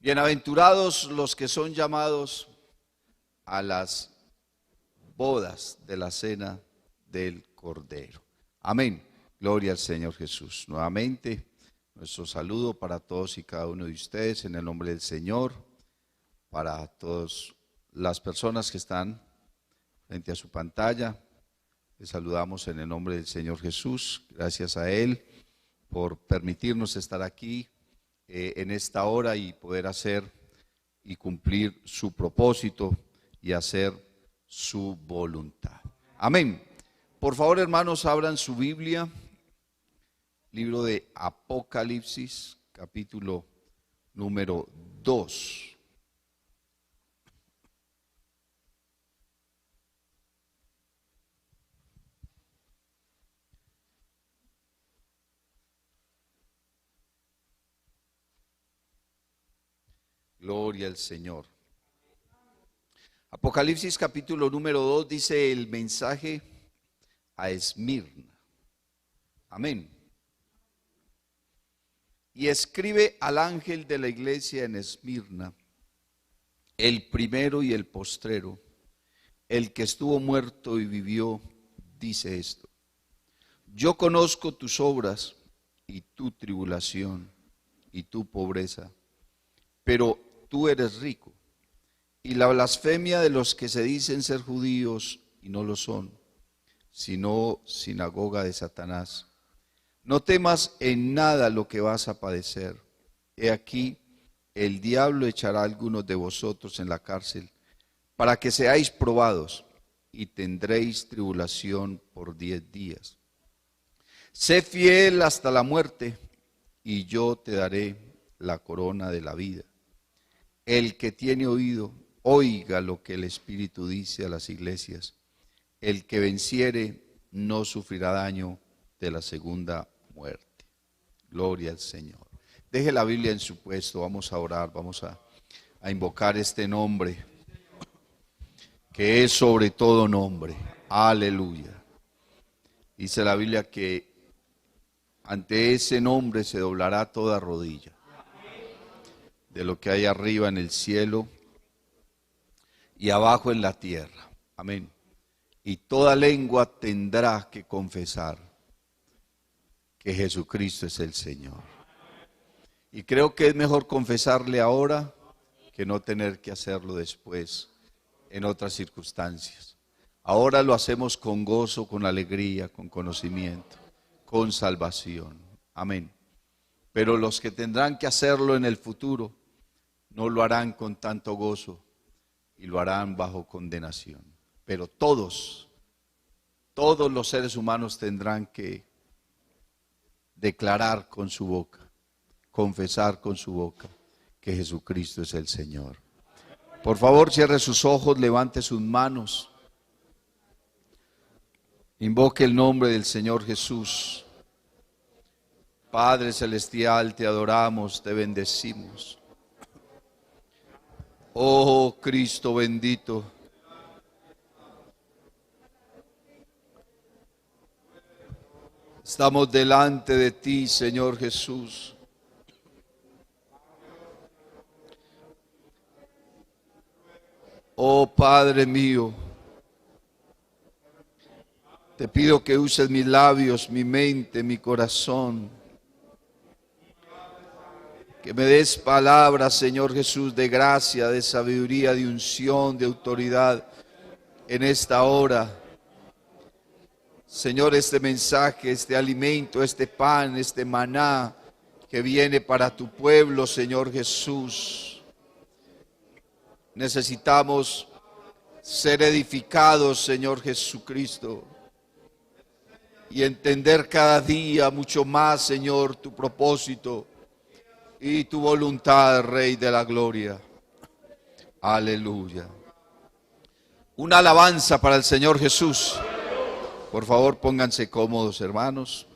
Bienaventurados los que son llamados a las bodas de la cena del Cordero. Amén. Gloria al Señor Jesús. Nuevamente, nuestro saludo para todos y cada uno de ustedes en el nombre del Señor, para todas las personas que están frente a su pantalla. Les saludamos en el nombre del Señor Jesús. Gracias a Él por permitirnos estar aquí en esta hora y poder hacer y cumplir su propósito y hacer su voluntad. Amén. Por favor, hermanos, abran su Biblia, libro de Apocalipsis, capítulo número 2. Gloria al Señor. Apocalipsis capítulo número 2 dice el mensaje a Esmirna. Amén. Y escribe al ángel de la iglesia en Esmirna, el primero y el postrero, el que estuvo muerto y vivió, dice esto: yo conozco tus obras y tu tribulación y tu pobreza, pero tú eres rico, y la blasfemia de los que se dicen ser judíos y no lo son, sino sinagoga de Satanás. No temas en nada lo que vas a padecer. He aquí, el diablo echará a algunos de vosotros en la cárcel, para que seáis probados, y tendréis tribulación por 10 días. Sé fiel hasta la muerte, y yo te daré la corona de la vida. El que tiene oído, oiga lo que el Espíritu dice a las iglesias. El que venciere no sufrirá daño de la segunda muerte. Gloria al Señor. Deje la Biblia en su puesto, vamos a orar, vamos a invocar este nombre, que es sobre todo nombre. Aleluya. Dice la Biblia que ante ese nombre se doblará toda rodilla, de lo que hay arriba en el cielo y abajo en la tierra. Amén. Y toda lengua tendrá que confesar que Jesucristo es el Señor. Y creo que es mejor confesarle ahora que no tener que hacerlo después en otras circunstancias. Ahora lo hacemos con gozo, con alegría, con conocimiento, con salvación. Amén. Pero los que tendrán que hacerlo en el futuro no lo harán con tanto gozo y lo harán bajo condenación. Pero todos los seres humanos tendrán que declarar con su boca, confesar con su boca que Jesucristo es el Señor. Por favor, cierre sus ojos, levante sus manos, invoque el nombre del Señor Jesús. Padre celestial, te adoramos, te bendecimos. Oh Cristo bendito, estamos delante de ti, Señor Jesús. Oh Padre mío, te pido que uses mis labios, mi mente, mi corazón. Que me des palabras, Señor Jesús, de gracia, de sabiduría, de unción, de autoridad en esta hora. Señor, este mensaje, este alimento, este pan, este maná que viene para tu pueblo, Señor Jesús. Necesitamos ser edificados, Señor Jesucristo, y entender cada día mucho más, Señor, tu propósito y tu voluntad, Rey de la Gloria. Aleluya. Una alabanza para el Señor Jesús. Por favor, pónganse cómodos, hermanos.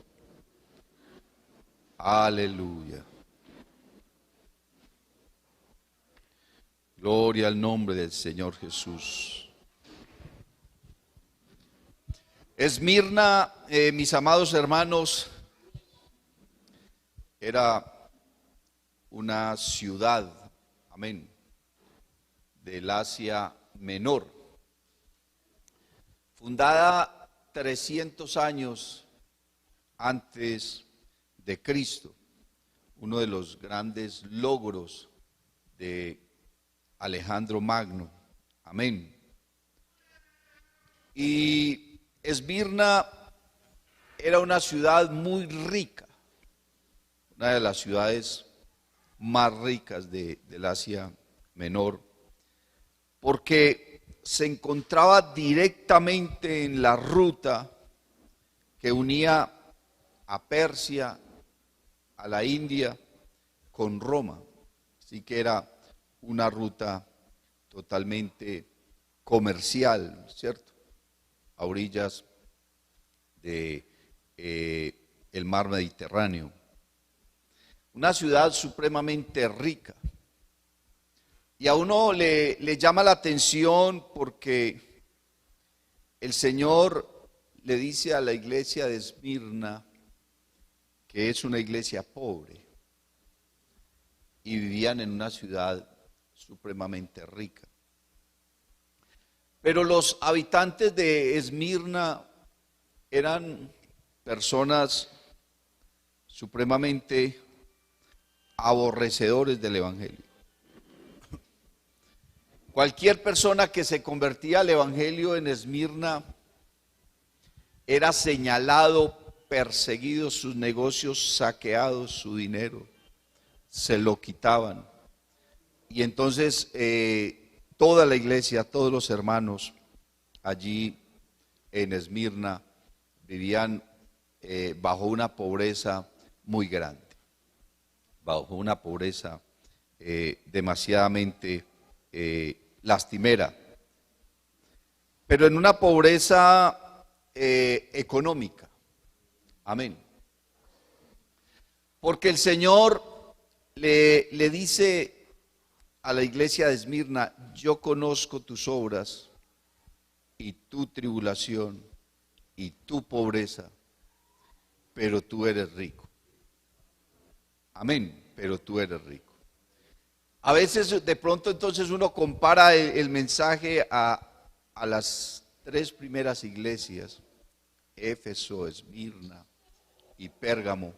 Aleluya. Gloria al nombre del Señor Jesús. Esmirna, mis amados hermanos, era una ciudad Amén. Del Asia Menor. Fundada 300 años antes de Cristo. Uno de los grandes logros de Alejandro Magno. Amén. Y Esmirna era una ciudad muy rica, una de las ciudades más ricas del Asia Menor, porque se encontraba directamente en la ruta que unía a Persia, a la India, con Roma. Así que era una ruta totalmente comercial, ¿cierto? A orillas de el mar Mediterráneo. Una ciudad supremamente rica. Y a uno le llama la atención porque el Señor le dice a la iglesia de Esmirna que es una iglesia pobre y vivían en una ciudad supremamente rica. Pero los habitantes de Esmirna eran personas supremamente aborrecedores del Evangelio. Cualquier persona que se convertía al Evangelio en Esmirna era señalado, perseguido, sus negocios saqueados, su dinero, se lo quitaban. Y entonces toda la iglesia, todos los hermanos allí en Esmirna vivían bajo una pobreza muy grande, bajo una pobreza demasiadamente lastimera, pero en una pobreza económica. Amén. Porque el Señor le dice a la iglesia de Esmirna: yo conozco tus obras y tu tribulación y tu pobreza, pero tú eres rico. Amén, pero tú eres rico. A veces de pronto entonces uno compara el mensaje a las tres primeras iglesias, Éfeso, Esmirna y Pérgamo,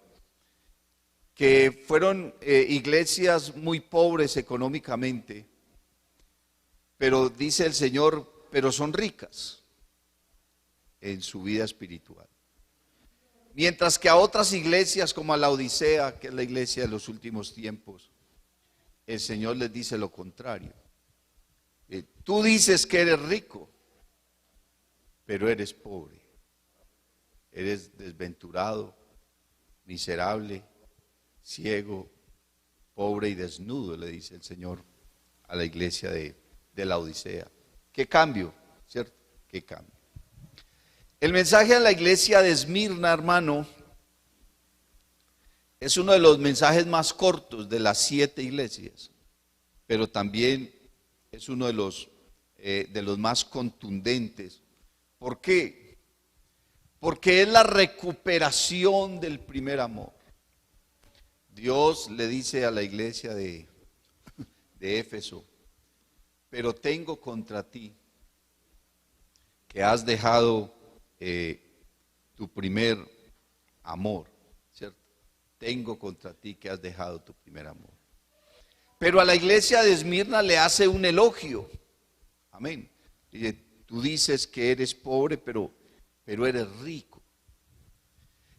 que fueron iglesias muy pobres económicamente, pero dice el Señor, pero son ricas en su vida espiritual. Mientras que a otras iglesias como a la Odisea, que es la iglesia de los últimos tiempos, el Señor les dice lo contrario. Tú dices que eres rico, pero eres pobre. Eres desventurado, miserable, ciego, pobre y desnudo, le dice el Señor a la iglesia de la Odisea. ¿Qué cambio? ¿Cierto? ¿Qué cambio? El mensaje a la iglesia de Esmirna, hermano, es uno de los mensajes más cortos de las 7 iglesias, pero también es uno de los más contundentes. ¿Por qué? Porque es la recuperación del primer amor. Dios le dice a la iglesia de Éfeso: pero tengo contra ti que has dejado tu primer amor, ¿cierto? Tengo contra ti que has dejado tu primer amor. Pero a la iglesia de Esmirna le hace un elogio. Amén. Dice: tú dices que eres pobre, pero eres rico.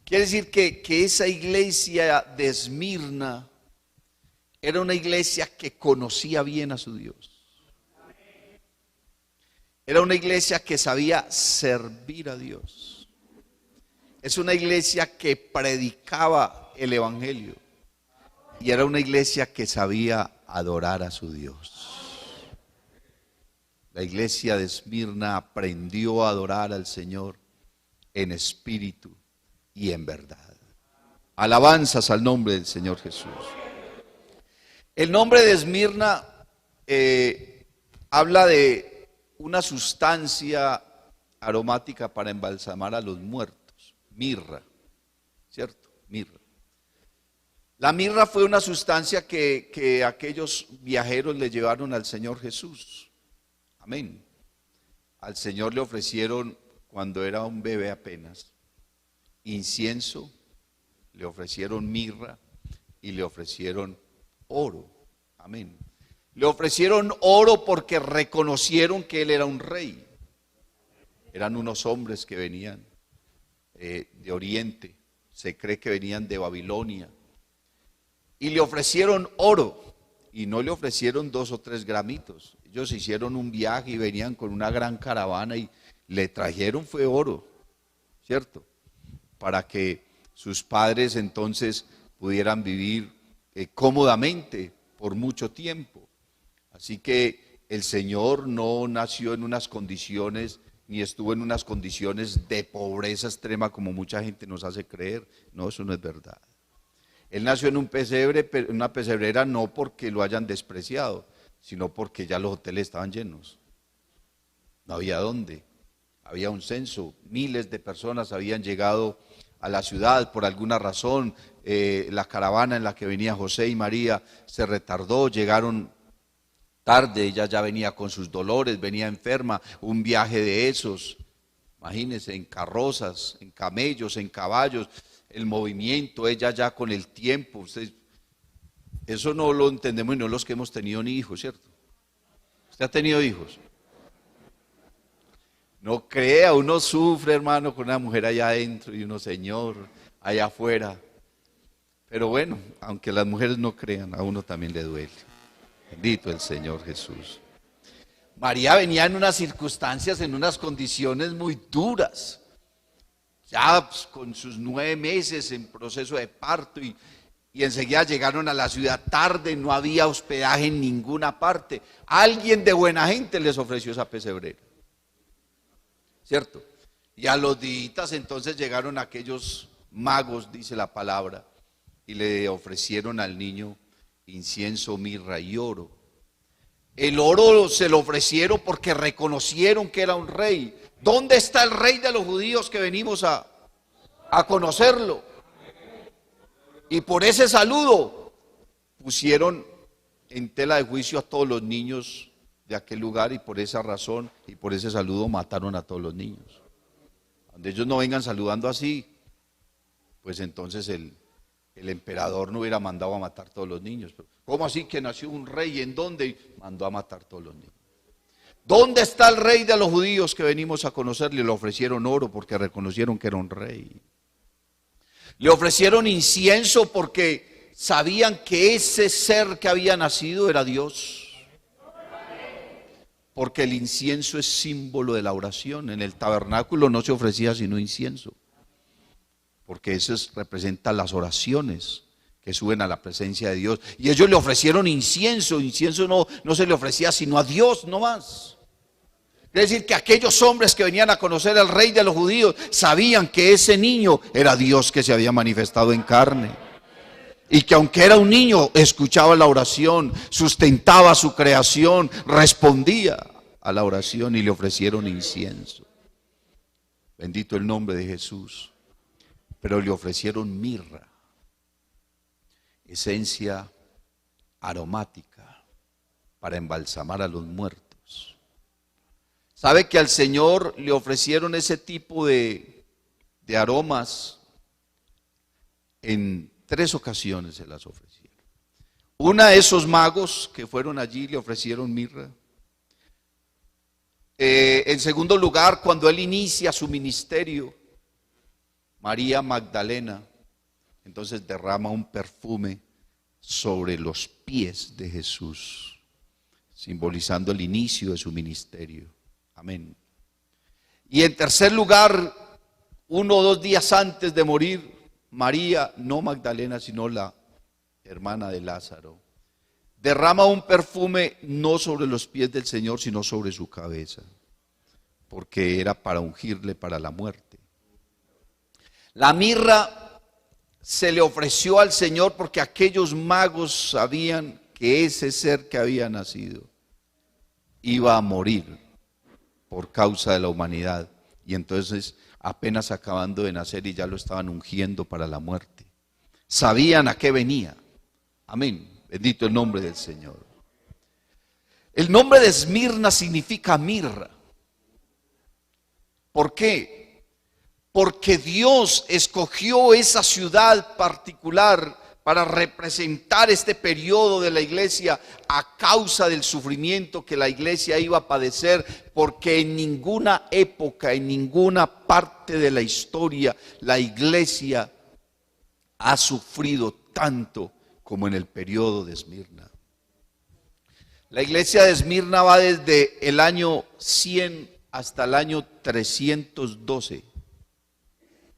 Quiere decir que esa iglesia de Esmirna era una iglesia que conocía bien a su Dios. Era una iglesia que sabía servir a Dios. Es una iglesia que predicaba el Evangelio. Y era una iglesia que sabía adorar a su Dios. La iglesia de Esmirna aprendió a adorar al Señor en espíritu y en verdad. Alabanzas al nombre del Señor Jesús. El nombre de Esmirna habla de una sustancia aromática para embalsamar a los muertos, mirra, ¿cierto? Mirra. La mirra fue una sustancia que aquellos viajeros le llevaron al Señor Jesús. Amén. Al Señor le ofrecieron, cuando era un bebé apenas, incienso, le ofrecieron mirra y le ofrecieron oro. Amén. Le ofrecieron oro porque reconocieron que Él era un rey. Eran unos hombres que venían de Oriente, se cree que venían de Babilonia. Y le ofrecieron oro, y no le ofrecieron 2 o 3 gramitos. Ellos hicieron un viaje y venían con una gran caravana y le trajeron fue oro, ¿cierto? Para que sus padres entonces pudieran vivir cómodamente por mucho tiempo. Así que el Señor no nació en unas condiciones, ni estuvo en unas condiciones de pobreza extrema como mucha gente nos hace creer. No, eso no es verdad. Él nació en un pesebre, en una pesebrera, no porque lo hayan despreciado, sino porque ya los hoteles estaban llenos. No había dónde. Había un censo, miles de personas habían llegado a la ciudad por alguna razón. La caravana en la que venía José y María se retardó, llegaron tarde, ella ya venía con sus dolores, venía enferma, un viaje de esos, imagínense, en carrozas, en camellos, en caballos, el movimiento, ella ya con el tiempo, eso no lo entendemos y no los que hemos tenido ni hijos, ¿cierto? ¿Usted ha tenido hijos? No crea, uno sufre, hermano, con una mujer allá adentro y uno, Señor, allá afuera. Pero bueno, aunque las mujeres no crean, a uno también le duele. Bendito el Señor Jesús. María venía en unas circunstancias, en unas condiciones muy duras. Ya pues, con sus 9 meses en proceso de parto y enseguida llegaron a la ciudad tarde, no había hospedaje en ninguna parte. Alguien de buena gente les ofreció esa pesebrera, ¿cierto? Y a los días entonces llegaron aquellos magos, dice la palabra, y le ofrecieron al niño incienso, mirra y oro. El oro se lo ofrecieron porque reconocieron que era un rey. ¿Dónde está el rey de los judíos que venimos a conocerlo? Y por ese saludo pusieron en tela de juicio a todos los niños de aquel lugar y por esa razón y por ese saludo mataron a todos los niños. Cuando ellos no vengan saludando así, pues entonces el emperador no hubiera mandado a matar a todos los niños. ¿Cómo así que nació un rey? ¿En dónde? Mandó a matar a todos los niños. ¿Dónde está el rey de los judíos que venimos a conocerle? Le ofrecieron oro porque reconocieron que era un rey. Le ofrecieron incienso porque sabían que ese ser que había nacido era Dios. Porque el incienso es símbolo de la oración. En el tabernáculo no se ofrecía sino incienso. Porque eso representa las oraciones que suben a la presencia de Dios. Y ellos le ofrecieron incienso. Incienso no se le ofrecía sino a Dios, no más. Es decir, que aquellos hombres que venían a conocer al rey de los judíos sabían que ese niño era Dios que se había manifestado en carne. Y que aunque era un niño, escuchaba la oración, sustentaba su creación, respondía a la oración y le ofrecieron incienso. Bendito el nombre de Jesús. Pero le ofrecieron mirra, esencia aromática para embalsamar a los muertos. ¿Sabe que al Señor le ofrecieron ese tipo de aromas? En 3 ocasiones se las ofrecieron. Una de esos magos que fueron allí le ofrecieron mirra. En segundo lugar, cuando él inicia su ministerio, María Magdalena entonces derrama un perfume sobre los pies de Jesús, simbolizando el inicio de su ministerio. Amén. Y en tercer lugar, 1 o 2 días antes de morir, María, no Magdalena, sino la hermana de Lázaro, derrama un perfume no sobre los pies del Señor, sino sobre su cabeza, porque era para ungirle para la muerte. La mirra se le ofreció al Señor porque aquellos magos sabían que ese ser que había nacido iba a morir por causa de la humanidad. Y entonces apenas acabando de nacer y ya lo estaban ungiendo para la muerte. Sabían a qué venía. Amén. Bendito el nombre del Señor. El nombre de Esmirna significa mirra. ¿Por qué? Porque Dios escogió esa ciudad particular para representar este periodo de la iglesia a causa del sufrimiento que la iglesia iba a padecer, porque en ninguna época, en ninguna parte de la historia, la iglesia ha sufrido tanto como en el periodo de Esmirna. La iglesia de Esmirna va desde el año 100 hasta el año 312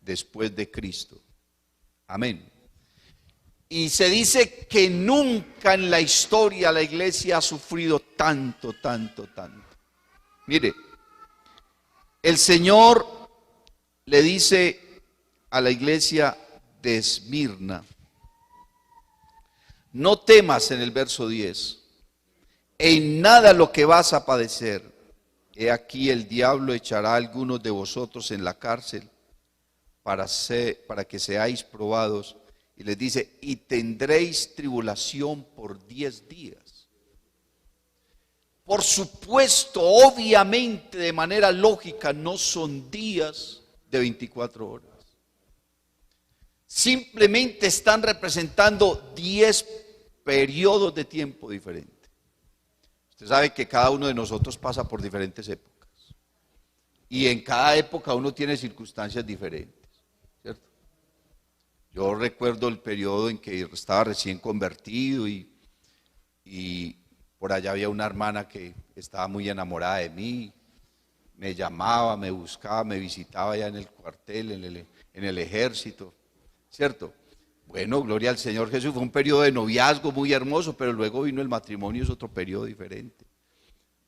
después de Cristo. Amén. Y se dice que nunca en la historia la iglesia ha sufrido tanto. Mire, el Señor le dice a la iglesia de Esmirna: no temas, en el verso 10, en nada lo que vas a padecer. He aquí el diablo echará a algunos de vosotros en la cárcel para que seáis probados. Y les dice, y tendréis tribulación por 10 días. Por supuesto, obviamente, de manera lógica, no son días de 24 horas. Simplemente están representando 10 periodos de tiempo diferentes. Usted sabe que cada uno de nosotros pasa por diferentes épocas. Y en cada época uno tiene circunstancias diferentes, ¿cierto? Yo recuerdo el periodo en que estaba recién convertido y por allá había una hermana que estaba muy enamorada de mí. Me llamaba, me buscaba, me visitaba allá en el cuartel, en el ejército, ¿cierto? Bueno, gloria al Señor Jesús, fue un periodo de noviazgo muy hermoso, pero luego vino el matrimonio, es otro periodo diferente.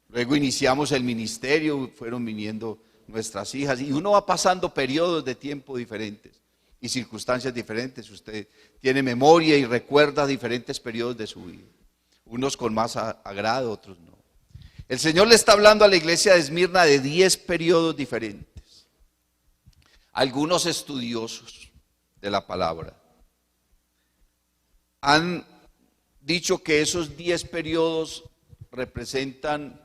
Luego iniciamos el ministerio, fueron viniendo nuestras hijas y uno va pasando periodos de tiempo diferentes y circunstancias diferentes. Usted tiene memoria y recuerda diferentes periodos de su vida, unos con más agrado, otros no. El Señor le está hablando a la iglesia de Esmirna de 10 periodos diferentes. Algunos estudiosos de la palabra han dicho que esos 10 periodos representan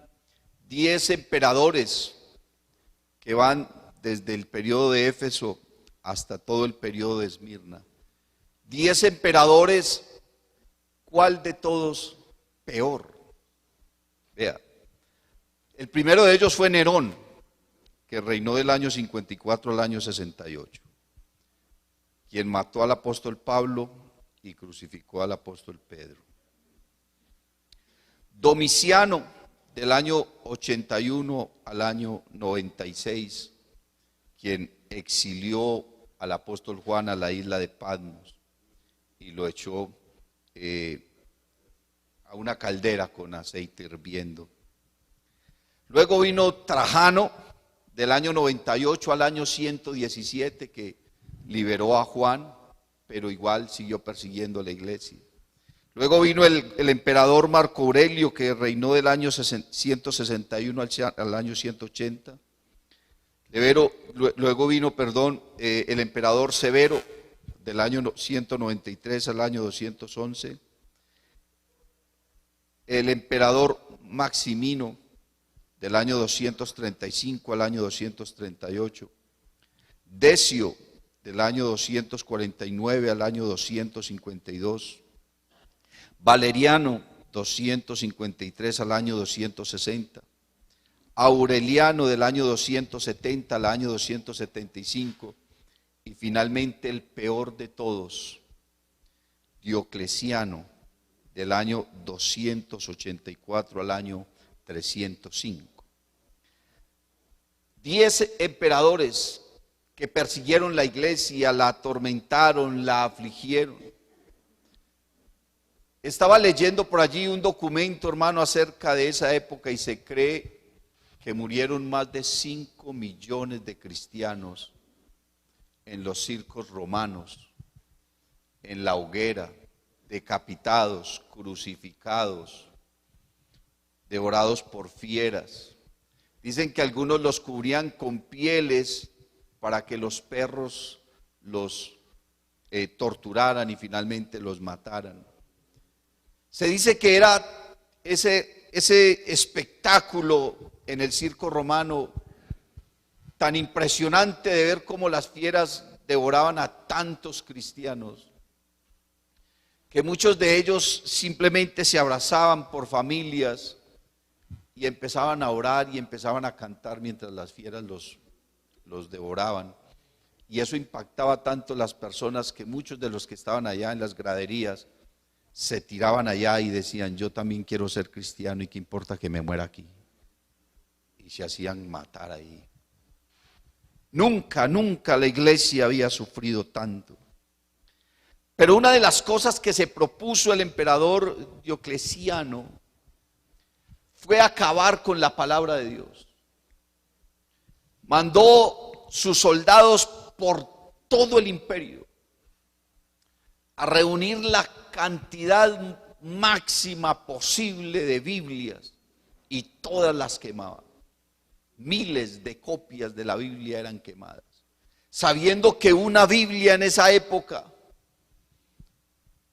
10 emperadores que van desde el periodo de Éfeso hasta todo el periodo de Esmirna. 10 emperadores, ¿cuál de todos peor? Vea, el primero de ellos fue Nerón, que reinó del año 54 al año 68, quien mató al apóstol Pablo y crucificó al apóstol Pedro. Domiciano, del año 81 al año 96, quien exilió al apóstol Juan a la isla de Patmos y lo echó a una caldera con aceite hirviendo. Luego vino Trajano, del año 98 al año 117, que liberó a Juan, pero igual siguió persiguiendo a la iglesia. Luego vino el emperador Marco Aurelio, que reinó del año 161 al año 180. Luego vino, el emperador Severo, del año 193 al año 211. El emperador Maximino, del año 235 al año 238. Decio, del año 249 al año 252. Valeriano, 253 al año 260. Aureliano, del año 270 al año 275. Y finalmente el peor de todos, Diocleciano, del año 284 al año 305. 10 emperadores que persiguieron la iglesia, la atormentaron, la afligieron. Estaba leyendo por allí un documento, hermano, acerca de esa época y se cree que murieron más de 5 millones de cristianos en los circos romanos, en la hoguera, decapitados, crucificados, devorados por fieras. Dicen que algunos los cubrían con pieles para que los perros los torturaran y finalmente los mataran. Se dice que era ese espectáculo en el circo romano tan impresionante de ver cómo las fieras devoraban a tantos cristianos, que muchos de ellos simplemente se abrazaban por familias y empezaban a orar y empezaban a cantar mientras las fieras los devoraban. Y eso impactaba tanto a las personas que muchos de los que estaban allá en las graderías se tiraban allá y decían: yo también quiero ser cristiano y qué importa que me muera aquí. Y se hacían matar ahí. Nunca la iglesia había sufrido tanto. Pero una de las cosas que se propuso el emperador Diocleciano fue acabar con la palabra de Dios. Mandó sus soldados por todo el imperio a reunir la cantidad máxima posible de Biblias y todas las quemaban. Miles de copias de la Biblia eran quemadas, sabiendo que una Biblia en esa época,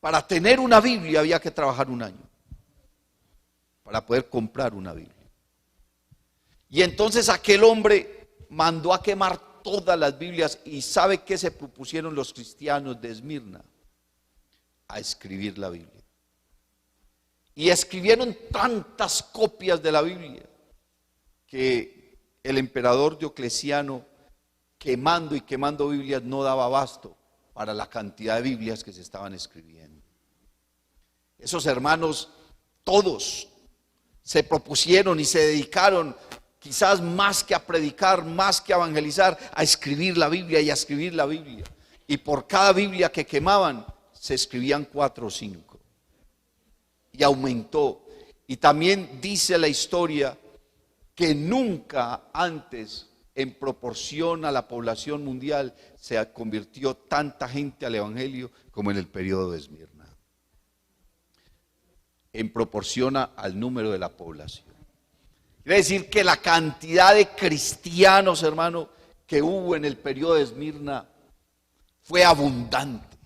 para tener una Biblia había que trabajar un año para poder comprar una Biblia. Y entonces aquel hombre mandó a quemar todas las Biblias. ¿Y sabe qué se propusieron los cristianos de Esmirna? A escribir la Biblia. Y escribieron tantas copias de la Biblia que el emperador Diocleciano, quemando Biblias, no daba abasto para la cantidad de Biblias que se estaban escribiendo. Esos hermanos todos se propusieron y se dedicaron, quizás más que a predicar, más que a evangelizar, a escribir la Biblia y a escribir la Biblia. Y por cada Biblia que quemaban, se escribían 4 o 5. Y aumentó. Y también dice la historia que nunca antes, en proporción a la población mundial, se convirtió tanta gente al evangelio como en el periodo de Esmirna. En proporción al número de la población. Quiere decir que la cantidad de cristianos, hermano, que hubo en el periodo de Esmirna fue abundante.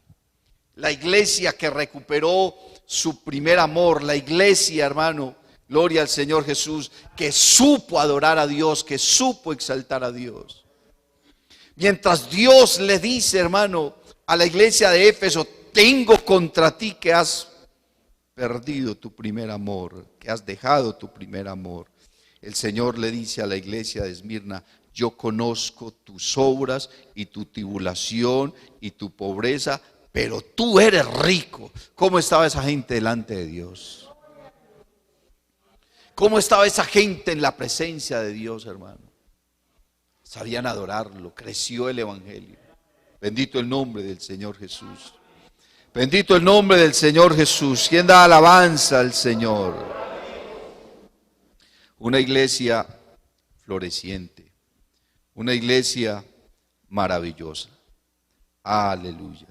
La iglesia que recuperó su primer amor, la iglesia, hermano, gloria al Señor Jesús, que supo adorar a Dios, que supo exaltar a Dios. Mientras Dios le dice, hermano, a la iglesia de Éfeso: tengo contra ti que has perdido tu primer amor, que has dejado tu primer amor. El Señor le dice a la iglesia de Esmirna: yo conozco tus obras y tu tribulación y tu pobreza, pero tú eres rico. ¿Cómo estaba esa gente delante de Dios? ¿Cómo estaba esa gente en la presencia de Dios, hermano? Sabían adorarlo, creció el evangelio. Bendito el nombre del Señor Jesús. Bendito el nombre del Señor Jesús. ¿Quién da alabanza al Señor? Una iglesia floreciente, una iglesia maravillosa. Aleluya.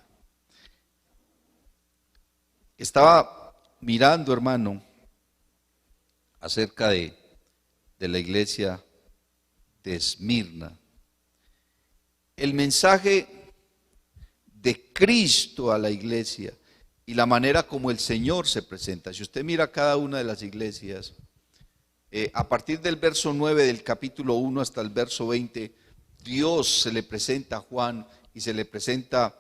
Estaba mirando, hermano, acerca de la iglesia de Esmirna. El mensaje de Cristo a la iglesia y la manera como el Señor se presenta. Si usted mira cada una de las iglesias, a partir del verso 9 del capítulo 1 hasta el verso 20, Dios se le presenta a Juan y se le presenta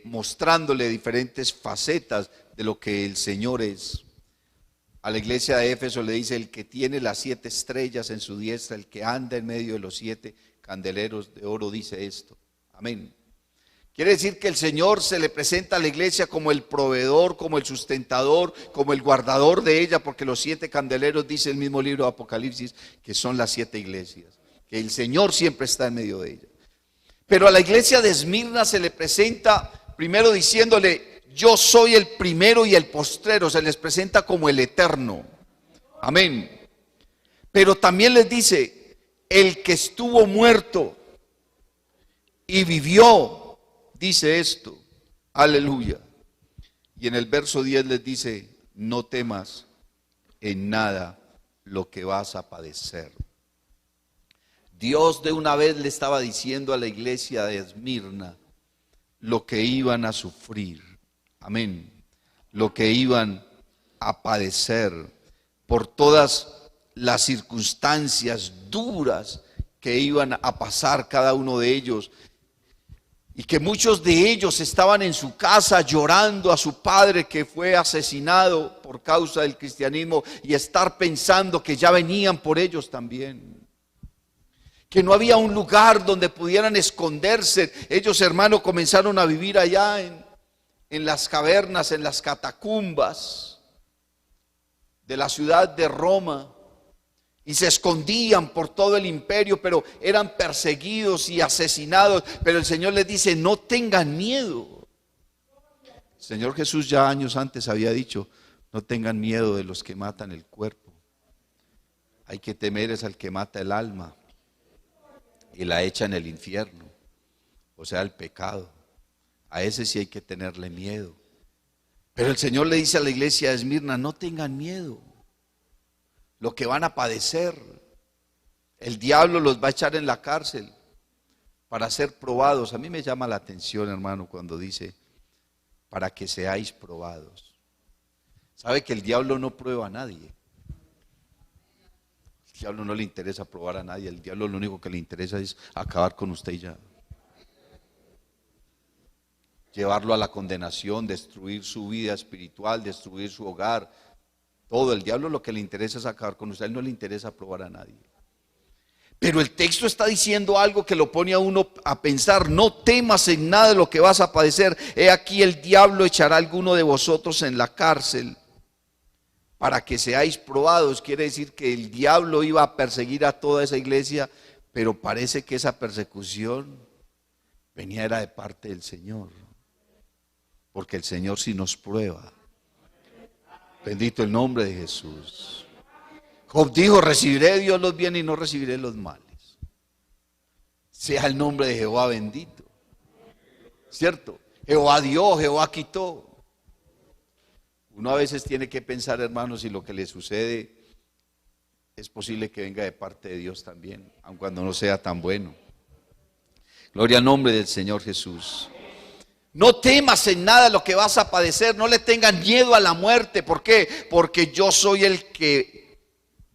mostrándole diferentes facetas de lo que el Señor es. A la iglesia de Éfeso le dice: el que tiene las 7 estrellas en su diestra, el que anda en medio de los 7 candeleros de oro, dice esto. Amén. Quiere decir que el Señor se le presenta a la iglesia como el proveedor, como el sustentador, como el guardador de ella, porque los 7 candeleros, dice el mismo libro de Apocalipsis, que son las 7 iglesias, que el Señor siempre está en medio de ella. Pero a la iglesia de Esmirna se le presenta primero diciéndole: yo soy el primero y el postrero. Se les presenta como el eterno. Amén. Pero también les dice: el que estuvo muerto y vivió. Dice esto, aleluya. Y en el verso 10 les dice: no temas en nada lo que vas a padecer. Dios de una vez le estaba diciendo a la iglesia de Esmirna lo que iban a sufrir. Amén. Lo que iban a padecer por todas las circunstancias duras que iban a pasar cada uno de ellos. Y que muchos de ellos estaban en su casa llorando a su padre que fue asesinado por causa del cristianismo, y estar pensando que ya venían por ellos también. Que no había un lugar donde pudieran esconderse. Ellos, hermanos, comenzaron a vivir allá en las cavernas, en las catacumbas de la ciudad de Roma. Y se escondían por todo el imperio, pero eran perseguidos y asesinados. Pero el Señor les dice: no tengan miedo. El Señor Jesús ya años antes había dicho: no tengan miedo de los que matan el cuerpo. Hay que temer es al que mata el alma y la echa en el infierno, o sea, el pecado. A ese sí hay que tenerle miedo. Pero el Señor le dice a la iglesia de Esmirna: no tengan miedo. Lo que van a padecer, el diablo los va a echar en la cárcel para ser probados. A mí me llama la atención, hermano, cuando dice: para que seáis probados. ¿Sabe que el diablo no prueba a nadie? El diablo no le interesa probar a nadie. El diablo lo único que le interesa es acabar con usted y ya. Llevarlo a la condenación, destruir su vida espiritual, destruir su hogar. Todo. El diablo lo que le interesa es acabar con usted. A él no le interesa probar a nadie. Pero el texto está diciendo algo que lo pone a uno a pensar: no temas en nada de lo que vas a padecer. He aquí, el diablo echará a alguno de vosotros en la cárcel para que seáis probados. Quiere decir que el diablo iba a perseguir a toda esa iglesia, pero parece que esa persecución era de parte del Señor, porque el Señor sí nos prueba. Bendito el nombre de Jesús. Job dijo: recibiré de Dios los bienes y no recibiré los males. Sea el nombre de Jehová bendito. ¿Cierto? Jehová dio, Jehová quitó. Uno a veces tiene que pensar, hermanos, si lo que le sucede es posible que venga de parte de Dios también, aun cuando no sea tan bueno. Gloria al nombre del Señor Jesús. No temas en nada lo que vas a padecer, no le tengan miedo a la muerte. ¿Por qué? Porque yo soy el que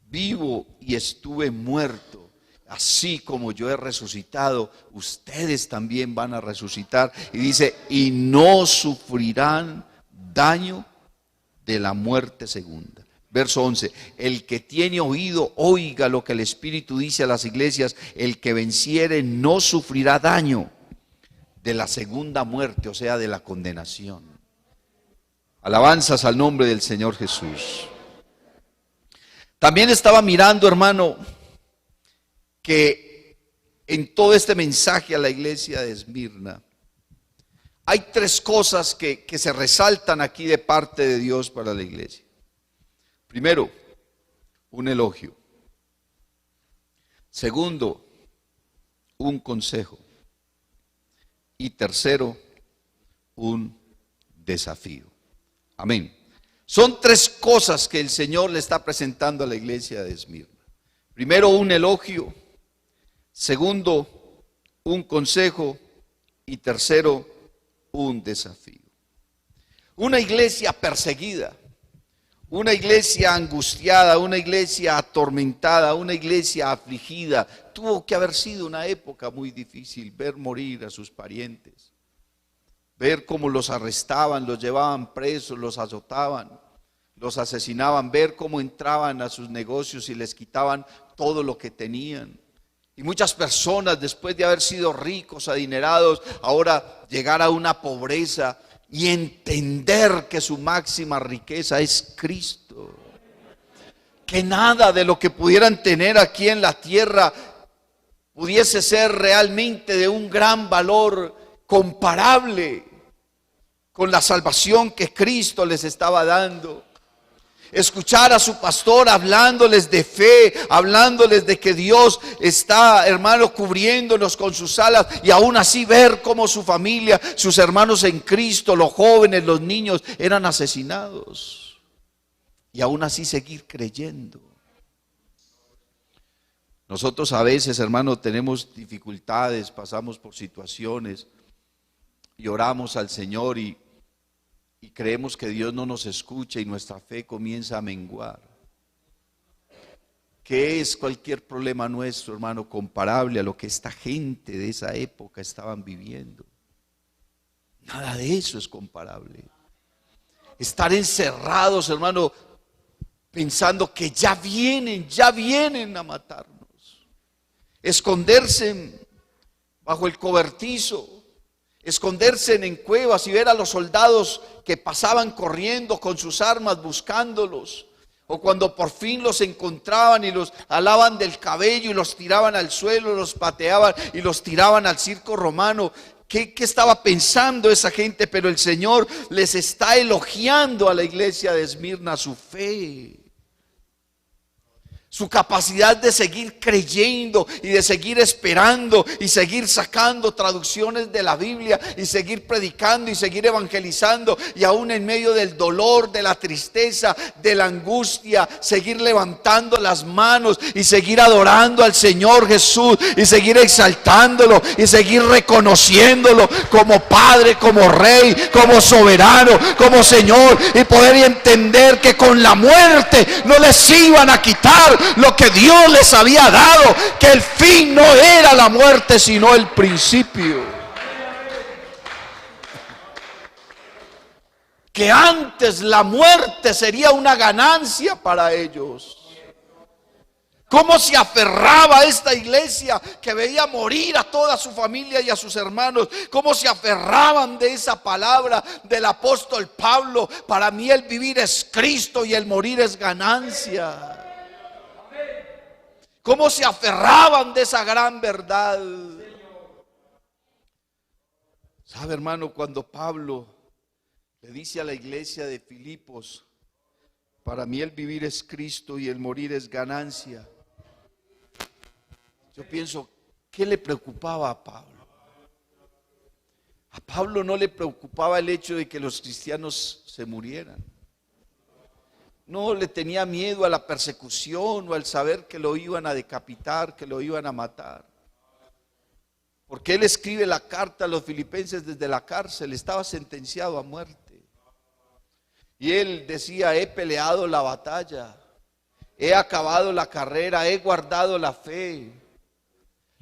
vivo y estuve muerto. Así como yo he resucitado, ustedes también van a resucitar. Y dice: y no sufrirán daño de la muerte segunda. Verso 11: el que tiene oído, oiga lo que el Espíritu dice a las iglesias. El que venciere no sufrirá daño de la segunda muerte, o sea, de la condenación. Alabanzas al nombre del Señor Jesús. También estaba mirando, hermano, que en todo este mensaje a la iglesia de Esmirna hay tres cosas que se resaltan aquí de parte de Dios para la iglesia. Primero, un elogio. Segundo, un consejo. Y tercero, un desafío. Amén. Son tres cosas que el Señor le está presentando a la iglesia de Esmirna. Primero, un elogio. Segundo, un consejo. Y tercero, un desafío. Una iglesia perseguida, una iglesia angustiada, una iglesia atormentada, una iglesia afligida. Tuvo que haber sido una época muy difícil, ver morir a sus parientes, ver cómo los arrestaban, los llevaban presos, los azotaban, los asesinaban, ver cómo entraban a sus negocios y les quitaban todo lo que tenían. Y muchas personas, después de haber sido ricos, adinerados, ahora llegar a una pobreza y entender que su máxima riqueza es Cristo. Que nada de lo que pudieran tener aquí en la tierra pudiese ser realmente de un gran valor comparable con la salvación que Cristo les estaba dando. Escuchar a su pastor hablándoles de fe, hablándoles de que Dios está, hermano, cubriéndonos con sus alas, y aún así ver cómo su familia, sus hermanos en Cristo, los jóvenes, los niños eran asesinados, y aún así seguir creyendo. Nosotros a veces, hermano, tenemos dificultades, pasamos por situaciones y oramos al Señor y creemos que Dios no nos escucha y nuestra fe comienza a menguar. ¿Qué es cualquier problema nuestro, hermano, comparable a lo que esta gente de esa época estaban viviendo? Nada de eso es comparable. Estar encerrados, hermano, pensando que ya vienen a matarnos. Esconderse bajo el cobertizo, esconderse en cuevas y ver a los soldados que pasaban corriendo con sus armas buscándolos. O cuando por fin los encontraban y los alaban del cabello y los tiraban al suelo, los pateaban y los tiraban al circo romano. ¿Qué estaba pensando esa gente? Pero el Señor les está elogiando a la iglesia de Esmirna su fe, su capacidad de seguir creyendo y de seguir esperando y seguir sacando traducciones de la Biblia y seguir predicando y seguir evangelizando, y aún en medio del dolor, de la tristeza, de la angustia, seguir levantando las manos y seguir adorando al Señor Jesús y seguir exaltándolo y seguir reconociéndolo como Padre, como Rey, como soberano, como Señor, y poder entender que con la muerte no les iban a quitar lo que Dios les había dado, que el fin no era la muerte sino el principio, que antes la muerte sería una ganancia para ellos. ¿Cómo se aferraba esta iglesia que veía morir a toda su familia y a sus hermanos? ¿Cómo se aferraban de esa palabra del apóstol Pablo? Para mí el vivir es Cristo y el morir es ganancia. ¿Cómo se aferraban de esa gran verdad? ¿Sabe, hermano? Cuando Pablo le dice a la iglesia de Filipos, para mí el vivir es Cristo y el morir es ganancia, yo pienso, ¿qué le preocupaba a Pablo? A Pablo no le preocupaba el hecho de que los cristianos se murieran. No le tenía miedo a la persecución o al saber que lo iban a decapitar, que lo iban a matar. Porque él escribe la carta a los filipenses desde la cárcel, estaba sentenciado a muerte. Y él decía, he peleado la batalla, he acabado la carrera, he guardado la fe.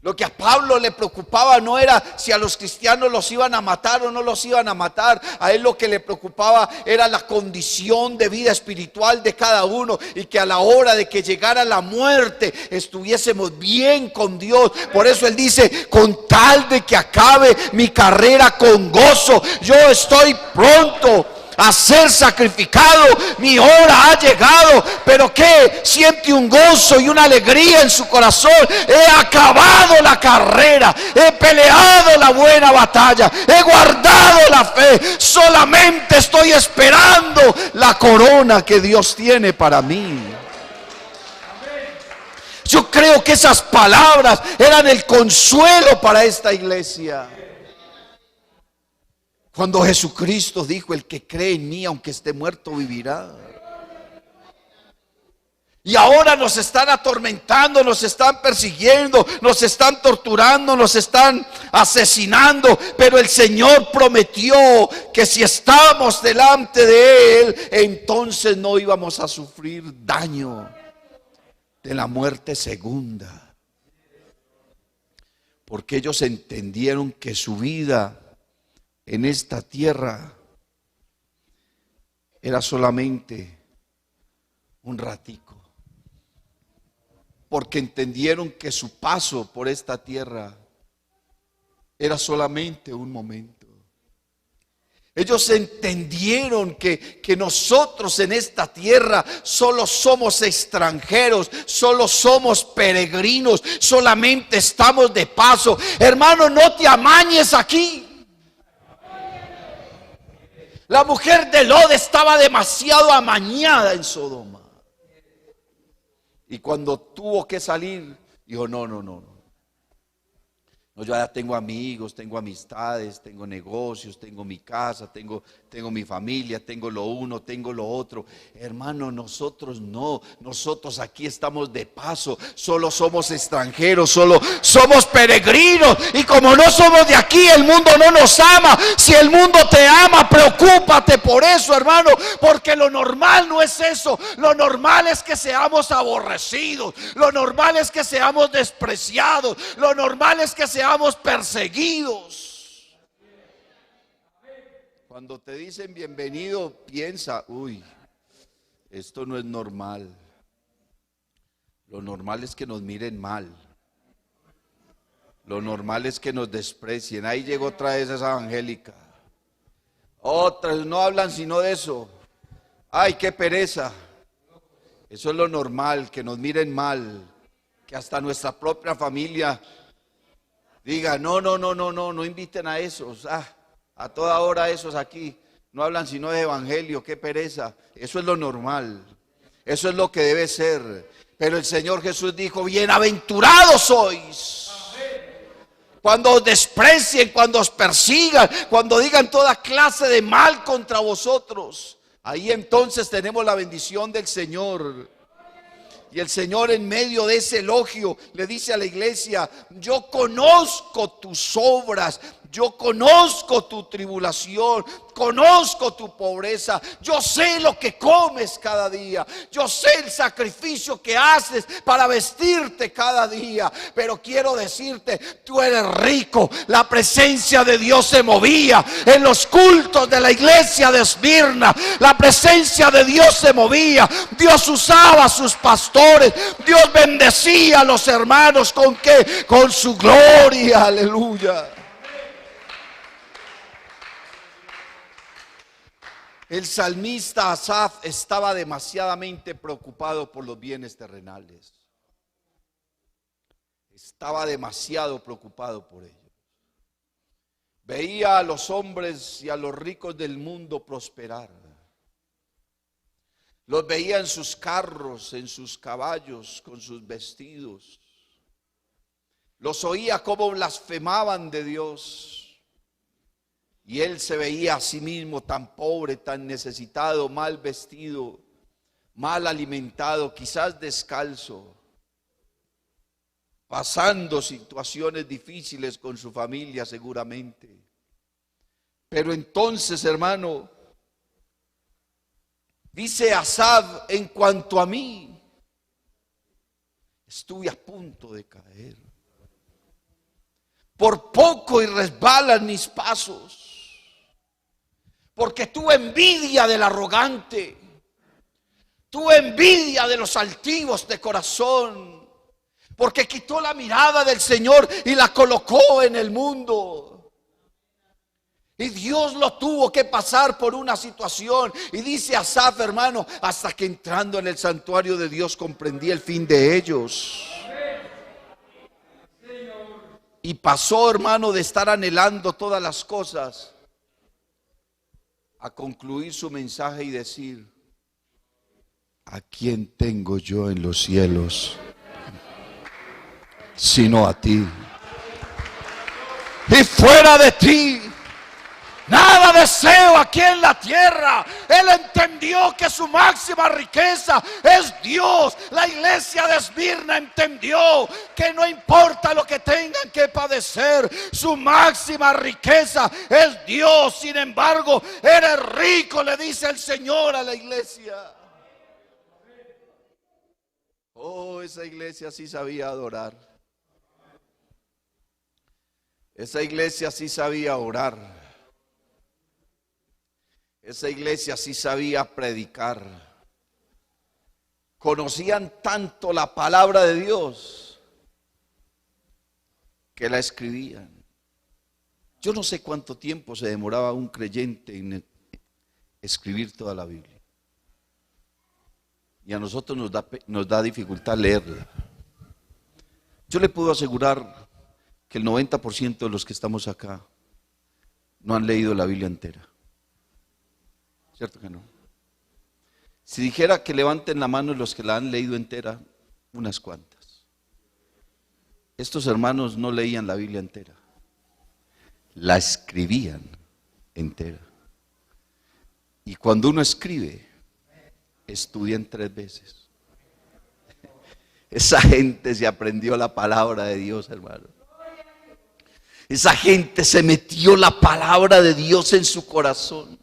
Lo que a Pablo le preocupaba no era si a los cristianos los iban a matar o no los iban a matar. A él lo que le preocupaba era la condición de vida espiritual de cada uno, y que a la hora de que llegara la muerte estuviésemos bien con Dios. Por eso él dice, con tal de que acabe mi carrera con gozo, yo estoy pronto a ser sacrificado, mi hora ha llegado. Pero que siente un gozo y una alegría en su corazón. He acabado la carrera, he peleado la buena batalla, he guardado la fe, solamente estoy esperando la corona que Dios tiene para mí. Yo creo que esas palabras eran el consuelo para esta iglesia. Cuando Jesucristo dijo, el que cree en mí, aunque esté muerto, vivirá. Y ahora nos están atormentando, nos están persiguiendo, nos están torturando, nos están asesinando. Pero el Señor prometió que si estamos delante de Él, entonces no íbamos a sufrir daño de la muerte segunda. Porque ellos entendieron que su vida en esta tierra era solamente un ratico, porque entendieron que su paso por esta tierra era solamente un momento. Ellos entendieron que nosotros en esta tierra solo somos extranjeros, solo somos peregrinos, solamente estamos de paso. Hermano, no te amañes aquí. La mujer de Lot estaba demasiado amañada en Sodoma. Y cuando tuvo que salir, dijo, no. No, yo ya tengo amigos, tengo amistades, tengo negocios, tengo mi casa, tengo mi familia, tengo lo uno, tengo lo otro. Hermano, nosotros no, nosotros aquí estamos de paso, solo somos extranjeros, solo somos peregrinos. Y como no somos de aquí, el mundo no nos ama. Si el mundo te ama, preocúpate por eso, hermano, porque lo normal no es eso. Lo normal es que seamos aborrecidos, lo normal es que seamos despreciados, lo normal es que seamos perseguidos. Cuando te dicen bienvenido, piensa, uy, esto no es normal. Lo normal es que nos miren mal. Lo normal es que nos desprecien. Ahí llegó otra vez esa evangélica. Otras no hablan sino de eso. Ay, qué pereza. Eso es lo normal, que nos miren mal, que hasta nuestra propia familia diga, no inviten a esos, a toda hora esos aquí, no hablan sino de evangelio, qué pereza. Eso es lo normal, eso es lo que debe ser. Pero el Señor Jesús dijo, bienaventurados sois cuando os desprecien, cuando os persigan, cuando digan toda clase de mal contra vosotros. Ahí entonces tenemos la bendición del Señor. Y el Señor, en medio de ese elogio, le dice a la iglesia, yo conozco tus obras, yo conozco tu tribulación, conozco tu pobreza, yo sé lo que comes cada día, yo sé el sacrificio que haces para vestirte cada día, pero quiero decirte, tú eres rico. La presencia de Dios se movía en los cultos de la iglesia de Esmirna. La presencia de Dios se movía. Dios usaba a sus pastores, Dios bendecía a los hermanos. ¿Con qué? Con su gloria, aleluya. El salmista Asaf estaba demasiadamente preocupado por los bienes terrenales. Estaba demasiado preocupado por ellos. Veía a los hombres y a los ricos del mundo prosperar. Los veía en sus carros, en sus caballos, con sus vestidos. Los oía cómo blasfemaban de Dios. Y él se veía a sí mismo tan pobre, tan necesitado, mal vestido, mal alimentado, quizás descalzo, pasando situaciones difíciles con su familia seguramente. Pero entonces, hermano, dice Asaf, en cuanto a mí, estuve a punto de caer. Por poco y resbalan mis pasos. Porque tuve envidia del arrogante, tuve envidia de los altivos de corazón, porque quitó la mirada del Señor y la colocó en el mundo. Y Dios lo tuvo que pasar por una situación. Y dice Asaf, hermano, hasta que entrando en el santuario de Dios comprendí el fin de ellos. Y pasó, hermano, de estar anhelando todas las cosas a concluir su mensaje y decir, ¿a quién tengo yo en los cielos sino a ti? Y fuera de ti nada deseo aquí en la tierra. Él entendió que su máxima riqueza es Dios. La iglesia de Esmirna entendió que no importa lo que tengan que padecer, su máxima riqueza es Dios. Sin embargo, eres rico, le dice el Señor a la iglesia. Oh, esa iglesia sí sabía adorar. Esa iglesia sí sabía orar. Esa iglesia sí sabía predicar. Conocían tanto la palabra de Dios que la escribían. Yo no sé cuánto tiempo se demoraba un creyente en escribir toda la Biblia. Y a nosotros nos da dificultad leerla. Yo le puedo asegurar que el 90% de los que estamos acá no han leído la Biblia entera. ¿Cierto que no? Si dijera que levanten la mano los que la han leído entera, unas cuantas. Estos hermanos no leían la Biblia entera, la escribían entera. Y cuando uno escribe, estudian 3 veces. Esa gente se aprendió la palabra de Dios, hermano. Esa gente se metió la palabra de Dios en su corazón.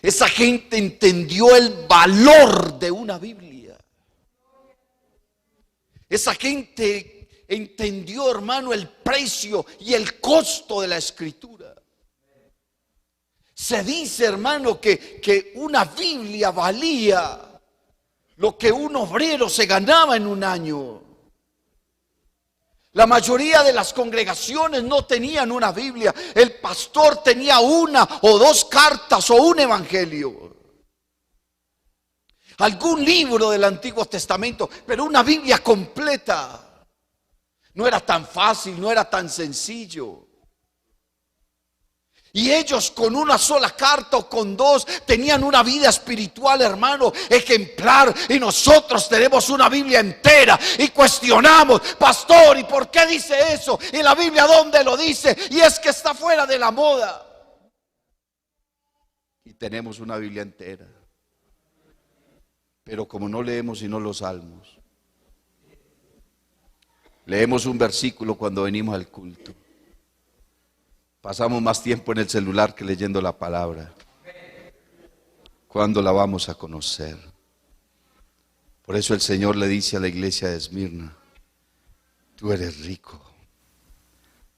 Esa gente entendió el valor de una Biblia. Esa gente entendió, hermano, el precio y el costo de la Escritura. Se dice, hermano, que una Biblia valía lo que un obrero se ganaba en un año. La mayoría de las congregaciones no tenían una Biblia. El pastor tenía 1 o 2 cartas o un evangelio. Algún libro del Antiguo Testamento, pero una Biblia completa. No era tan fácil, no era tan sencillo. Y ellos con 1 sola carta o con 2 tenían una vida espiritual, hermano, ejemplar. Y nosotros tenemos una Biblia entera y cuestionamos, pastor, ¿y por qué dice eso? ¿Y la Biblia dónde lo dice? Y es que está fuera de la moda. Y tenemos una Biblia entera. Pero como no leemos sino los salmos, leemos un versículo cuando venimos al culto. Pasamos más tiempo en el celular que leyendo la palabra. ¿Cuándo la vamos a conocer? Por eso el Señor le dice a la iglesia de Esmirna: tú eres rico.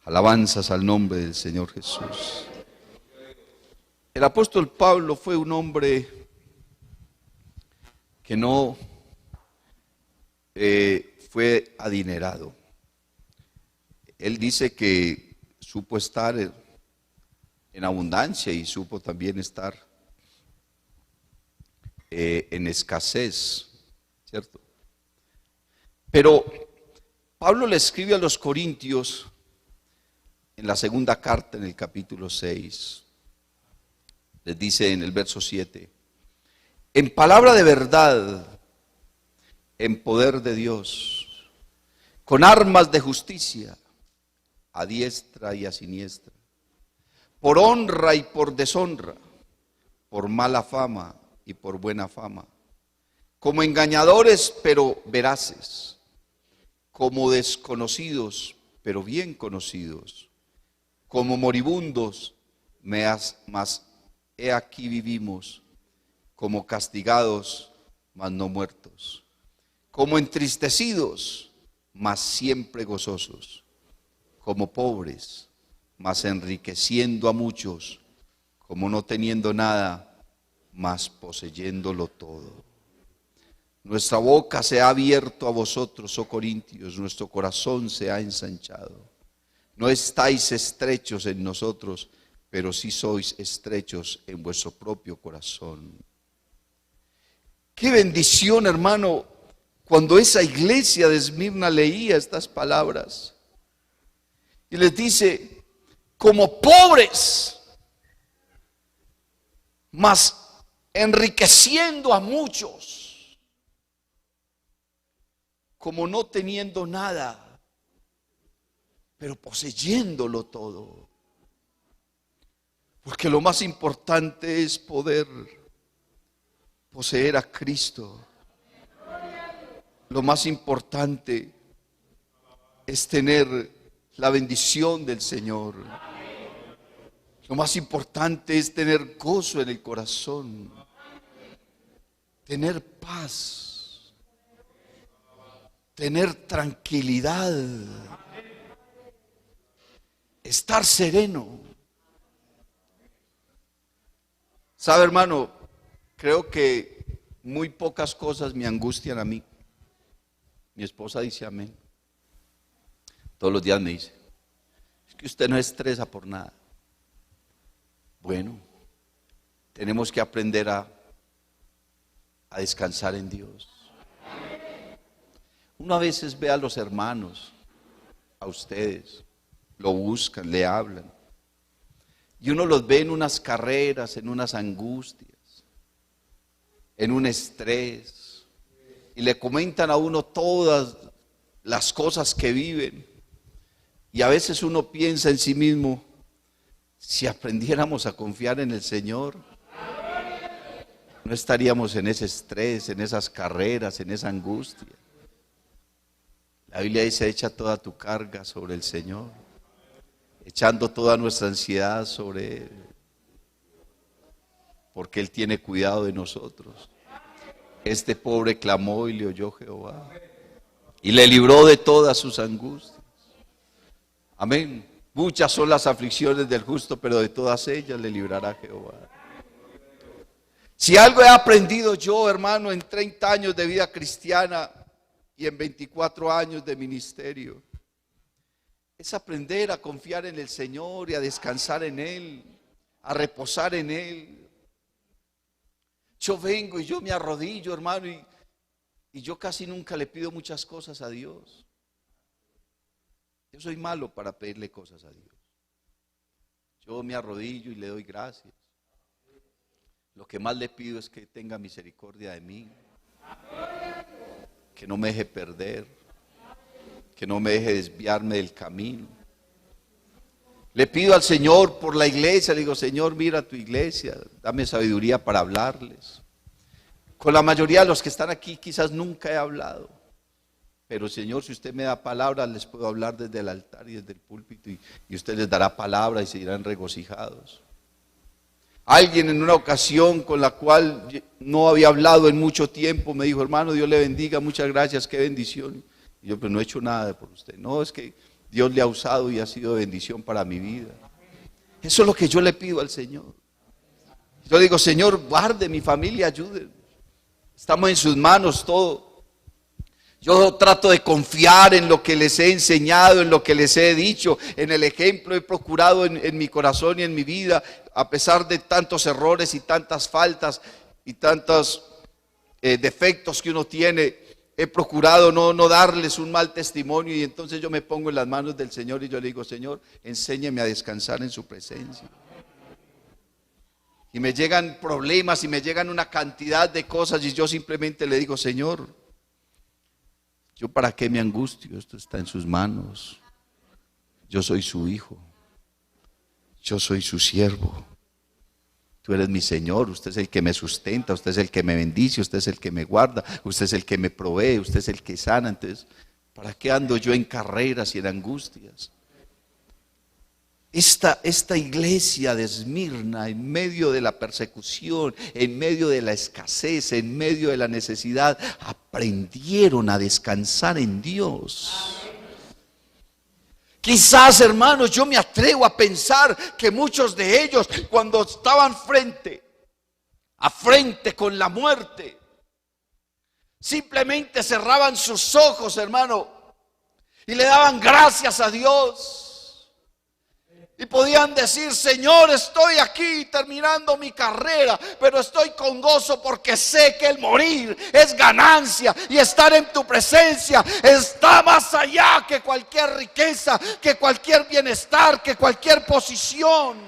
Alabanzas al nombre del Señor Jesús. El apóstol Pablo fue un hombre que no fue adinerado. Él dice que supo estar en abundancia y supo también estar en escasez, ¿cierto? Pero Pablo le escribe a los Corintios en la segunda carta, en el capítulo 6, les dice en el verso 7: en palabra de verdad, en poder de Dios, con armas de justicia, a diestra y a siniestra, por honra y por deshonra, por mala fama y por buena fama, como engañadores pero veraces, como desconocidos pero bien conocidos, como moribundos, mas he aquí vivimos, como castigados, mas no muertos, como entristecidos, mas siempre gozosos, como pobres, mas enriqueciendo a muchos, como no teniendo nada, mas poseyéndolo todo. Nuestra boca se ha abierto a vosotros, oh Corintios, nuestro corazón se ha ensanchado. No estáis estrechos en nosotros, pero sí sois estrechos en vuestro propio corazón. Qué bendición, hermano, cuando esa iglesia de Esmirna leía estas palabras. Y les dice: como pobres, mas enriqueciendo a muchos, como no teniendo nada, pero poseyéndolo todo. Porque lo más importante es poder poseer a Cristo. Lo más importante es tener la bendición del Señor. Lo más importante es tener gozo en el corazón, tener paz, tener tranquilidad, estar sereno. ¿Sabe, hermano? Creo que muy pocas cosas me angustian a mí. Mi esposa dice amén. Todos los días me dice: es que usted no estresa por nada. Bueno, tenemos que aprender a descansar en Dios. Uno a veces ve a los hermanos, a ustedes, lo buscan, le hablan, y uno los ve en unas carreras, en unas angustias, en un estrés, y le comentan a uno todas las cosas que viven. Y a veces uno piensa en sí mismo, si aprendiéramos a confiar en el Señor, no estaríamos en ese estrés, en esas carreras, en esa angustia. La Biblia dice, echa toda tu carga sobre el Señor, echando toda nuestra ansiedad sobre Él, porque Él tiene cuidado de nosotros. Este pobre clamó y le oyó Jehová, y le libró de todas sus angustias. Amén. Muchas son las aflicciones del justo, pero de todas ellas le librará Jehová. Si algo he aprendido yo, hermano, en 30 años de vida cristiana y en 24 años de ministerio, es aprender a confiar en el Señor y a descansar en Él, a reposar en Él. Yo vengo y yo me arrodillo, hermano, y yo casi nunca le pido muchas cosas a Dios. Yo soy malo para pedirle cosas a Dios. Yo me arrodillo y le doy gracias. Lo que más le pido es que tenga misericordia de mí, que no me deje perder, que no me deje desviarme del camino. Le pido al Señor por la iglesia, le digo, Señor, mira tu iglesia, dame sabiduría para hablarles. Con la mayoría de los que están aquí quizás nunca he hablado, pero Señor, si usted me da palabras, les puedo hablar desde el altar y desde el púlpito, y usted les dará palabra y se irán regocijados. Alguien en una ocasión con la cual no había hablado en mucho tiempo me dijo, hermano, Dios le bendiga, muchas gracias, qué bendición. Y yo, pues no he hecho nada por usted. No, es que Dios le ha usado y ha sido bendición para mi vida. Eso es lo que yo le pido al Señor. Yo digo, Señor, guarde mi familia, ayúdenme. Estamos en sus manos todo. Yo trato de confiar en lo que les he enseñado, en lo que les he dicho, en el ejemplo he procurado en mi corazón y en mi vida, a pesar de tantos errores y tantas faltas y tantos defectos que uno tiene, he procurado no darles un mal testimonio, y entonces yo me pongo en las manos del Señor y yo le digo, Señor, enséñeme a descansar en su presencia. Y me llegan problemas y me llegan una cantidad de cosas y yo simplemente le digo, Señor, ¿yo para qué me angustio? Esto está en sus manos. Yo soy su hijo. Yo soy su siervo. Tú eres mi Señor, usted es el que me sustenta, usted es el que me bendice, usted es el que me guarda, usted es el que me provee, usted es el que sana. Entonces, ¿para qué ando yo en carreras y en angustias? Esta iglesia de Esmirna, en medio de la persecución, en medio de la escasez, en medio de la necesidad, aprendieron a descansar en Dios. Quizás, hermanos, yo me atrevo a pensar que muchos de ellos, cuando estaban frente a frente con la muerte, simplemente cerraban sus ojos, hermano, y le daban gracias a Dios. Y podían decir, Señor, estoy aquí terminando mi carrera, pero estoy con gozo porque sé que el morir es ganancia y estar en tu presencia está más allá que cualquier riqueza, que cualquier bienestar, que cualquier posición.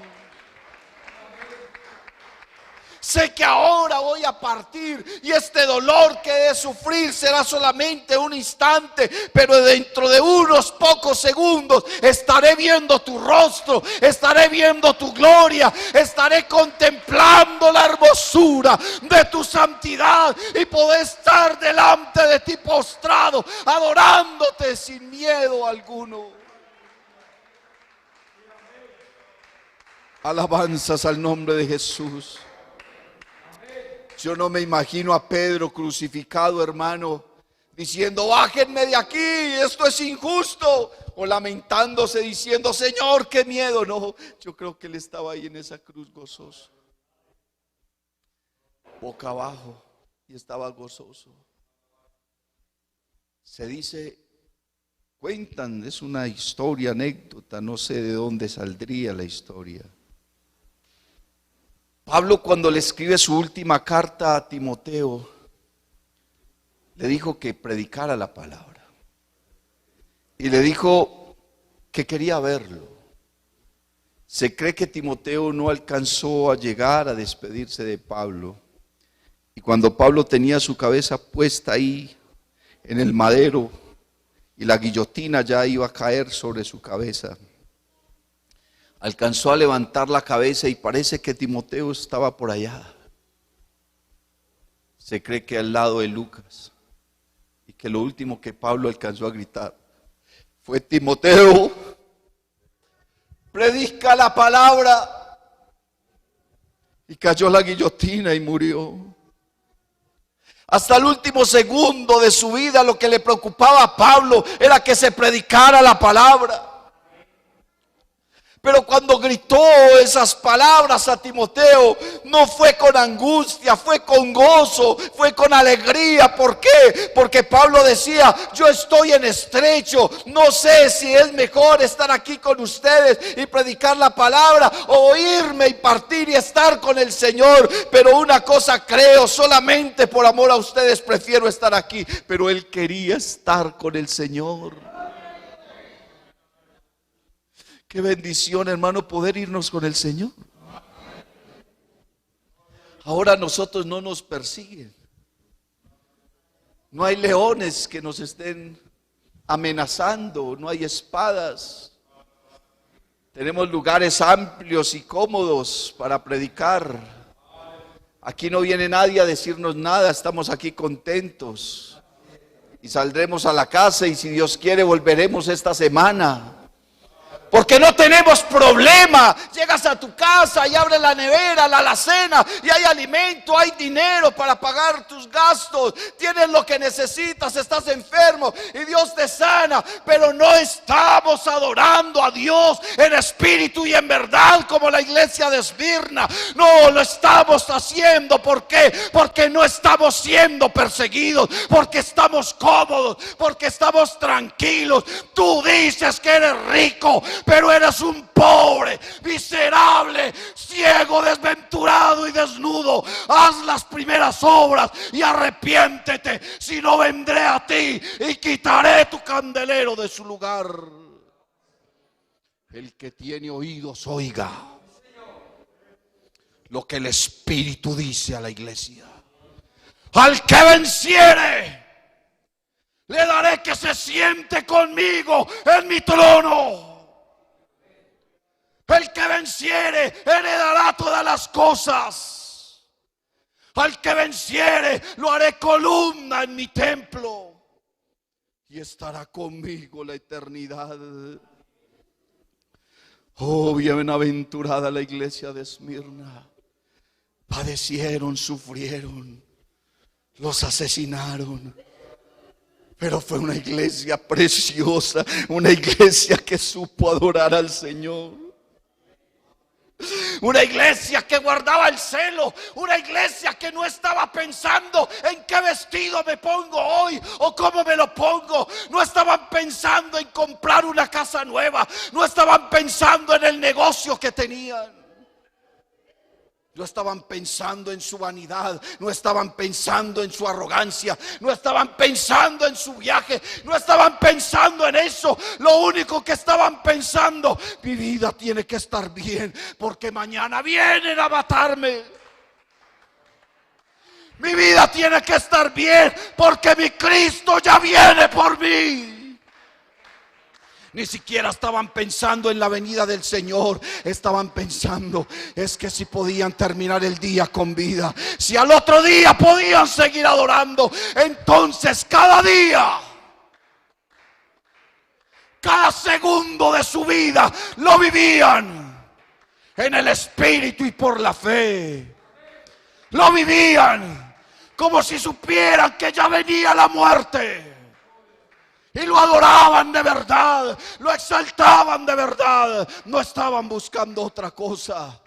Sé que ahora voy a partir y este dolor que he de sufrir será solamente un instante, pero dentro de unos pocos segundos estaré viendo tu rostro, estaré viendo tu gloria, estaré contemplando la hermosura de tu santidad y poder estar delante de ti postrado, adorándote sin miedo alguno. Alabanzas al nombre de Jesús. Yo no me imagino a Pedro crucificado, hermano, diciendo, bájenme de aquí, esto es injusto. O lamentándose diciendo, Señor, qué miedo. No, yo creo que él estaba ahí en esa cruz gozoso, boca abajo, y estaba gozoso. Se dice, cuentan, es una historia, anécdota, no sé de dónde saldría la historia. Pablo, cuando le escribe su última carta a Timoteo, le dijo que predicara la palabra y le dijo que quería verlo. Se cree que Timoteo no alcanzó a llegar a despedirse de Pablo, y cuando Pablo tenía su cabeza puesta ahí en el madero y la guillotina ya iba a caer sobre su cabeza. Alcanzó a levantar la cabeza y parece que Timoteo estaba por allá. Se cree que al lado de Lucas, y que lo último que Pablo alcanzó a gritar fue: Timoteo, predica la palabra. Y cayó la guillotina y murió. Hasta el último segundo de su vida lo que le preocupaba a Pablo era que se predicara la palabra. Pero cuando gritó esas palabras a Timoteo, no fue con angustia, fue con gozo, fue con alegría. ¿Por qué? Porque Pablo decía: yo estoy en estrecho, no sé si es mejor estar aquí con ustedes y predicar la palabra, o irme y partir y estar con el Señor. Pero una cosa creo, solamente por amor a ustedes prefiero estar aquí. Pero él quería estar con el Señor. Qué bendición, hermano, poder irnos con el Señor. Ahora nosotros no nos persiguen. No hay leones que nos estén amenazando, no hay espadas. Tenemos lugares amplios y cómodos para predicar. Aquí no viene nadie a decirnos nada, estamos aquí contentos. Y saldremos a la casa y si Dios quiere volveremos esta semana. Porque no tenemos problema. Llegas a tu casa y abres la nevera, la alacena, y hay alimento, hay dinero para pagar tus gastos. Tienes lo que necesitas, estás enfermo y Dios te sana. Pero no estamos adorando a Dios en espíritu y en verdad como la iglesia de Esmirna. No lo estamos haciendo. ¿Por qué? Porque no estamos siendo perseguidos, porque estamos cómodos, porque estamos tranquilos. Tú dices que eres rico, pero eres un pobre, miserable, ciego, desventurado y desnudo. Haz las primeras obras y arrepiéntete, si no vendré a ti y quitaré tu candelero de su lugar. El que tiene oídos oiga lo que el Espíritu dice a la iglesia. Al que venciere, le daré que se siente conmigo en mi trono. El que venciere heredará todas las cosas. Al que venciere lo haré columna en mi templo y estará conmigo la eternidad. Oh, bienaventurada la iglesia de Esmirna. Padecieron, sufrieron, los asesinaron, pero fue una iglesia preciosa, una iglesia que supo adorar al Señor. Una iglesia que guardaba el celo, una iglesia que no estaba pensando en qué vestido me pongo hoy o cómo me lo pongo. No estaban pensando en comprar una casa nueva, no estaban pensando en el negocio que tenían. No estaban pensando en su vanidad, no estaban pensando en su arrogancia, no estaban pensando en su viaje, no estaban pensando en eso. Lo único que estaban pensando: mi vida tiene que estar bien, porque mañana vienen a matarme. Mi vida tiene que estar bien, porque mi Cristo ya viene por mí. Ni siquiera estaban pensando en la venida del Señor. Estaban pensando: es que si podían terminar el día con vida, si al otro día podían seguir adorando. Entonces cada día, cada segundo de su vida lo vivían en el Espíritu y por la fe. Lo vivían como si supieran que ya venía la muerte. Y lo adoraban de verdad, lo exaltaban de verdad. No estaban buscando otra cosa.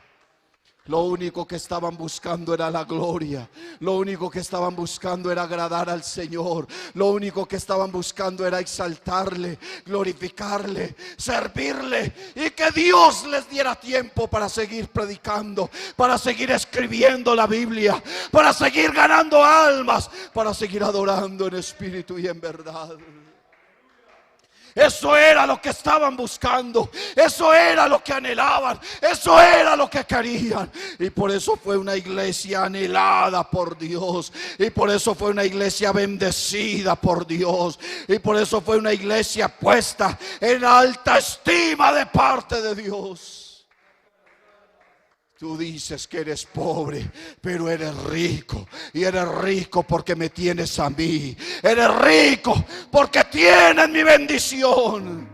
Lo único que estaban buscando era la gloria. Lo único que estaban buscando era agradar al Señor. Lo único que estaban buscando era exaltarle, glorificarle, servirle. Y que Dios les diera tiempo para seguir predicando, para seguir escribiendo la Biblia, para seguir ganando almas, para seguir adorando en espíritu y en verdad. Eso era lo que estaban buscando, eso era lo que anhelaban, eso era lo que querían. Y por eso fue una iglesia anhelada por Dios, y por eso fue una iglesia bendecida por Dios, y por eso fue una iglesia puesta en alta estima de parte de Dios. Tú dices que eres pobre, pero eres rico. Y eres rico porque me tienes a mí. Eres rico porque tienes mi bendición.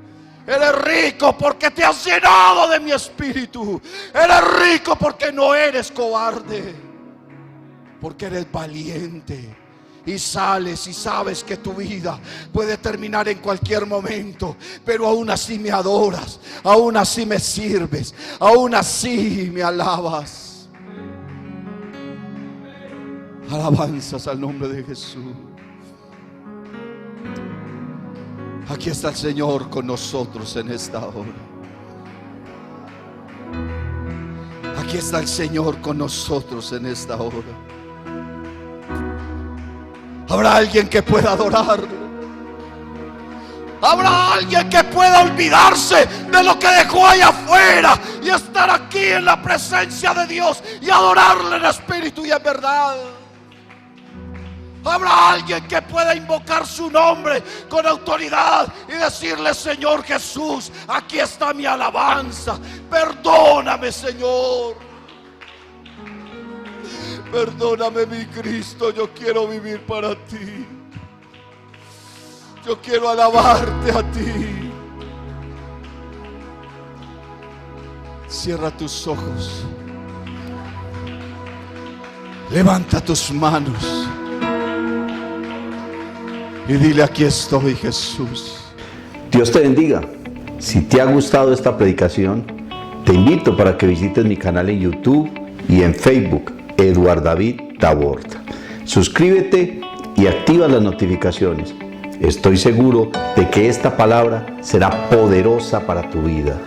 Eres rico porque te has llenado de mi espíritu. Eres rico porque no eres cobarde, porque eres valiente. Y sales y sabes que tu vida puede terminar en cualquier momento, pero aún así me adoras, aún así me sirves, aún así me alabas. Alabanzas al nombre de Jesús. Aquí está el Señor con nosotros en esta hora. Aquí está el Señor con nosotros en esta hora. Habrá alguien que pueda adorarlo. Habrá alguien que pueda olvidarse de lo que dejó allá afuera y estar aquí en la presencia de Dios y adorarle en espíritu y en verdad. Habrá alguien que pueda invocar su nombre con autoridad y decirle: Señor Jesús, aquí está mi alabanza. Perdóname, Señor. Perdóname, mi Cristo, yo quiero vivir para ti. Yo quiero alabarte a ti. Cierra tus ojos. Levanta tus manos. Y dile: aquí estoy, Jesús. Dios te bendiga. Si te ha gustado esta predicación, te invito para que visites mi canal en YouTube y en Facebook, Eduard David Taborda. Suscríbete y activa las notificaciones. Estoy seguro de que esta palabra será poderosa para tu vida.